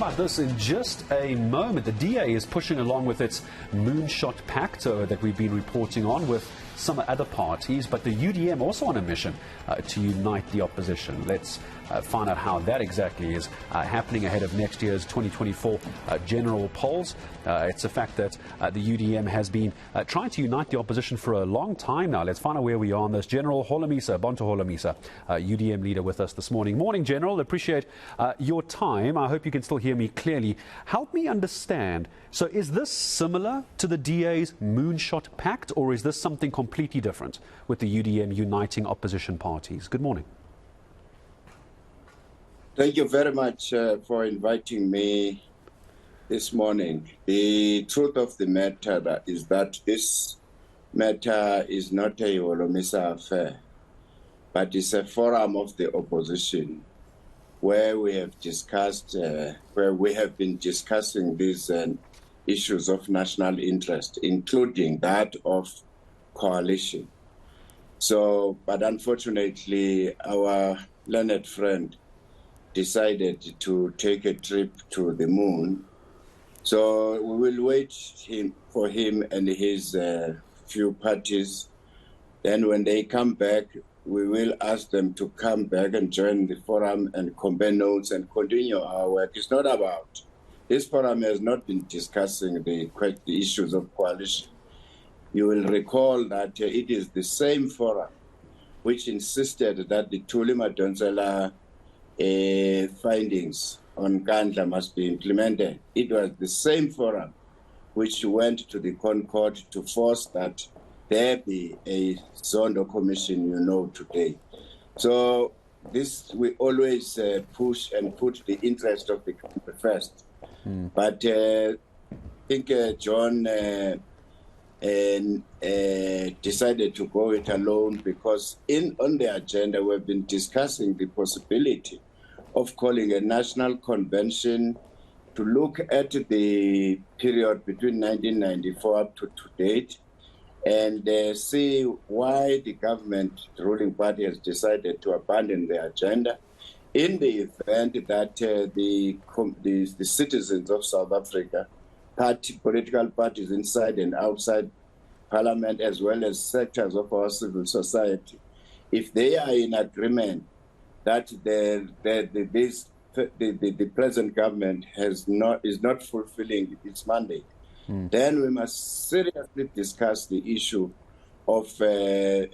about this in just a moment. The DA is pushing along with its Moonshot Pact that we've been reporting on with some other parties, but the UDM also on a mission to unite the opposition. Let's find out how that exactly is happening ahead of next year's 2024 general polls. It's a fact that the UDM has been trying to unite the opposition for a long time now. Let's find out where we are on this. General Holomisa, Bantu Holomisa, UDM leader with us this morning. Morning, General. Appreciate your time. I hope you can still hear me clearly. Help me understand. So is this similar to the DA's Moonshot Pact, or is this something completely different with the UDM uniting opposition parties? Good morning. Thank you very much for inviting me this morning. The truth of the matter is that this matter is not a Holomisa affair, but it's a forum of the opposition where we have discussed, where we have been discussing these issues of national interest, including that of coalition. So, but unfortunately, our learned friend decided to take a trip to the moon. So we will wait for him and his few parties. Then when they come back, we will ask them to come back and join the forum and compare notes and continue our work. It's not about, this forum has not been discussing the issues of coalition. You will recall that it is the same forum which insisted that the Thuli Madonsela findings on Kandla must be implemented. It was the same forum which went to the Concord to force that there be a Zondo commission, you know, today. So this, we always push and put the interest of the country first. But I think John decided to go it alone because on the agenda we've been discussing the possibility of calling a national convention to look at the period between 1994 up to date and see why the government, the ruling party, has decided to abandon the agenda in the event that the citizens of South Africa, political parties inside and outside Parliament, as well as sectors of our civil society, if they are in agreement that the present government is not fulfilling its mandate, then we must seriously discuss the issue of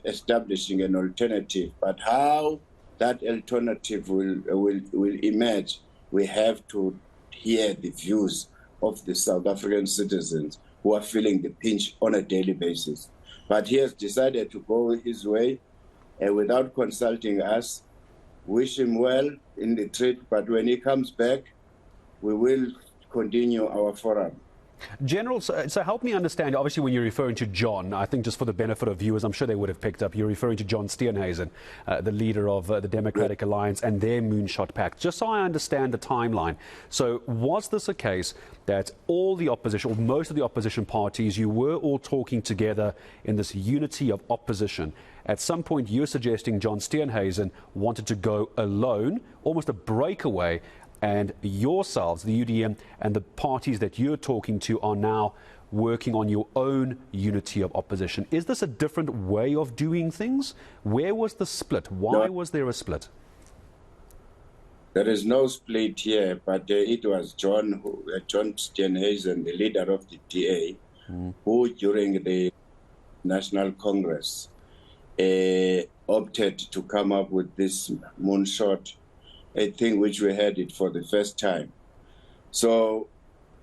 establishing an alternative. But how that alternative will emerge, we have to hear the views of the South African citizens who are feeling the pinch on a daily basis. But he has decided to go his way without consulting us. Wish him well in the trip, but when he comes back, we will continue our forum. General, so help me understand, obviously when you're referring to John, I think just for the benefit of viewers, I'm sure they would have picked up, you're referring to John Steenhuisen, the leader of the Democratic Alliance and their Moonshot Pact. Just so I understand the timeline, so was this a case that all the opposition, or most of the opposition parties, you were all talking together in this unity of opposition? At some point you're suggesting John Steenhuisen wanted to go alone, almost a breakaway, and yourselves, the UDM, and the parties that you're talking to are now working on your own unity of opposition. Is this a different way of doing things? Where was the split? Why was there a split? There is no split here, but it was John Steenhuisen, the leader of the DA, who during the National Congress opted to come up with this moonshot, a thing which we had it for the first time. So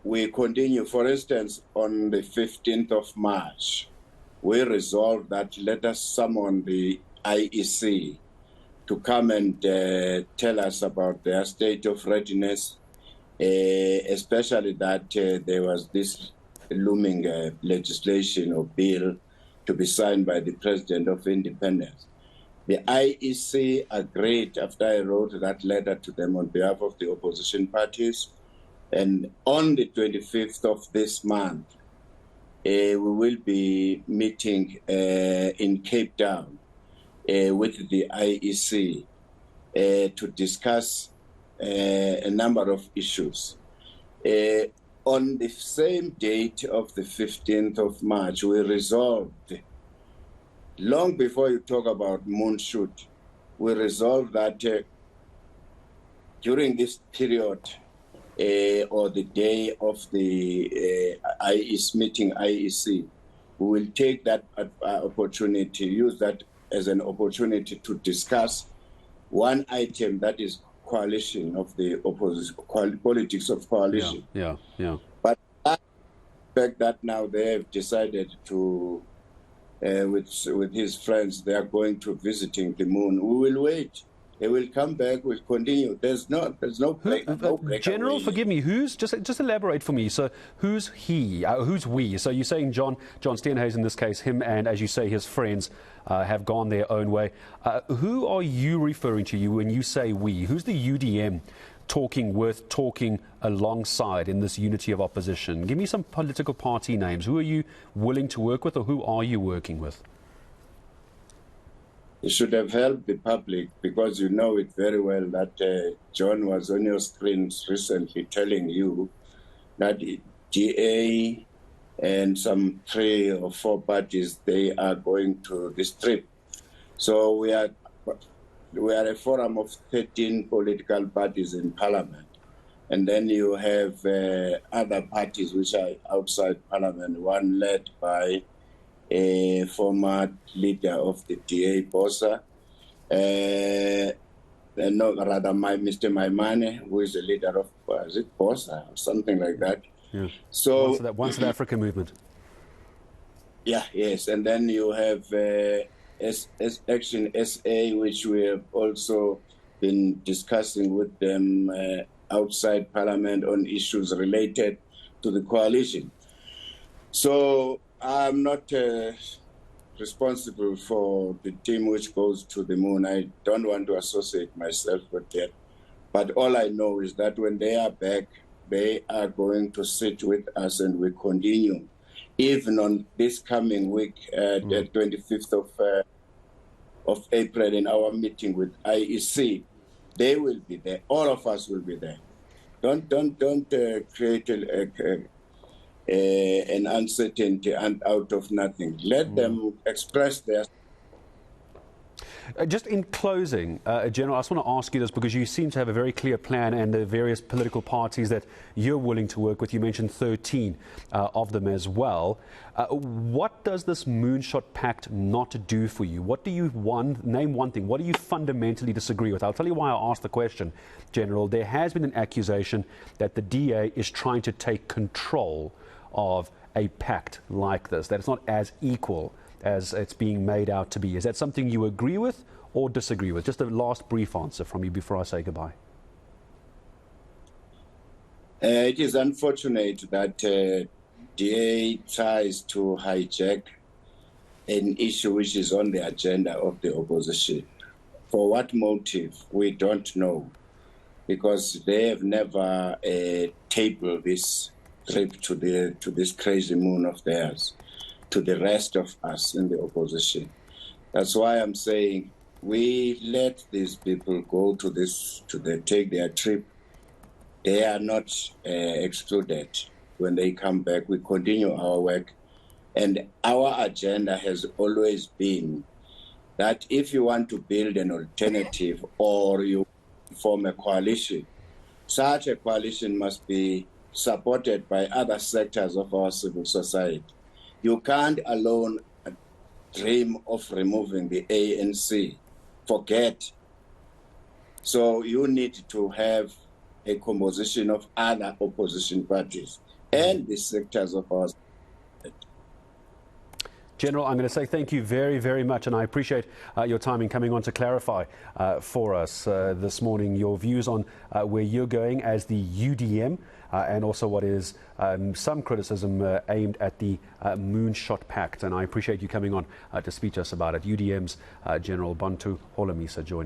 we continue. For instance, on the 15th of March, we resolved that let us summon the IEC to come and tell us about their state of readiness, especially that there was this looming legislation or bill to be signed by the President of Independence. The IEC agreed after I wrote that letter to them on behalf of the opposition parties. And on the 25th of this month, we will be meeting in Cape Town with the IEC to discuss a number of issues. On the same date of the 15th of March, we resolved, long before you talk about Moonshot, we resolved that during this period, or the day of the IEC meeting, IEC, we will take that opportunity, use that as an opportunity to discuss one item, that is coalition of the opposition, politics of coalition. Yeah. But I expect that now they have decided to, with his friends, they are going to visiting the moon. We will wait. They will come back. We'll continue. There's no break. General, forgive me. Who's just elaborate for me? So who's he? Who's we? So you're saying John Steenhuisen in this case, him and, as you say, his friends have gone their own way. Who are you referring to when you say we? Who's the UDM talking alongside in this unity of opposition? Give me some political party names. Who are you willing to work with, or who are you working with? You should have helped the public, because you know it very well that John was on your screens recently telling you that DA and some 3 or 4 parties, they are going to this trip. So we are a forum of 13 political parties in Parliament. And then you have other parties which are outside Parliament, one led by a former leader of the DA, Bosa, Mr. Maimane, who is the leader of, is it Bosa or something like that? Yeah. So One South Africa movement. Yeah, yes, and then you have Action SA, which we have also been discussing with them outside Parliament on issues related to the coalition. So I'm not responsible for the team which goes to the moon. I don't want to associate myself with that. But all I know is that when they are back, they are going to sit with us, and we continue. Even on this coming week, the 25th of April, in our meeting with IEC, they will be there. All of us will be there. Don't create an uncertainty and out of nothing. Let them express their. Just in closing, General, I just want to ask you this, because you seem to have a very clear plan, and the various political parties that you're willing to work with. You mentioned 13 of them as well. What does this Moonshot Pact not do for you? What do you want? Name one thing. What do you fundamentally disagree with? I'll tell you why I asked the question, General. There has been an accusation that the DA is trying to take control of a pact like this, that it's not as equal as it's being made out to be. Is that something you agree with or disagree with? Just a last brief answer from you before I say goodbye. It is unfortunate that DA tries to hijack an issue which is on the agenda of the opposition. For what motive, we don't know, because they have never tabled this trip to this crazy moon of theirs to the rest of us in the opposition. That's why I'm saying we let these people go to take their trip. They are not excluded. When they come back, we continue our work. And our agenda has always been that if you want to build an alternative or you form a coalition, such a coalition must be supported by other sectors of our civil society. You can't alone dream of removing the ANC. Forget. So you need to have a composition of other opposition parties and the sectors of our society. General, I'm going to say thank you very, very much, and I appreciate your time in coming on to clarify for us this morning your views on where you're going as the UDM, and also what is some criticism aimed at the Moonshot Pact. And I appreciate you coming on to speak to us about it. UDM's General Bantu Holomisa joining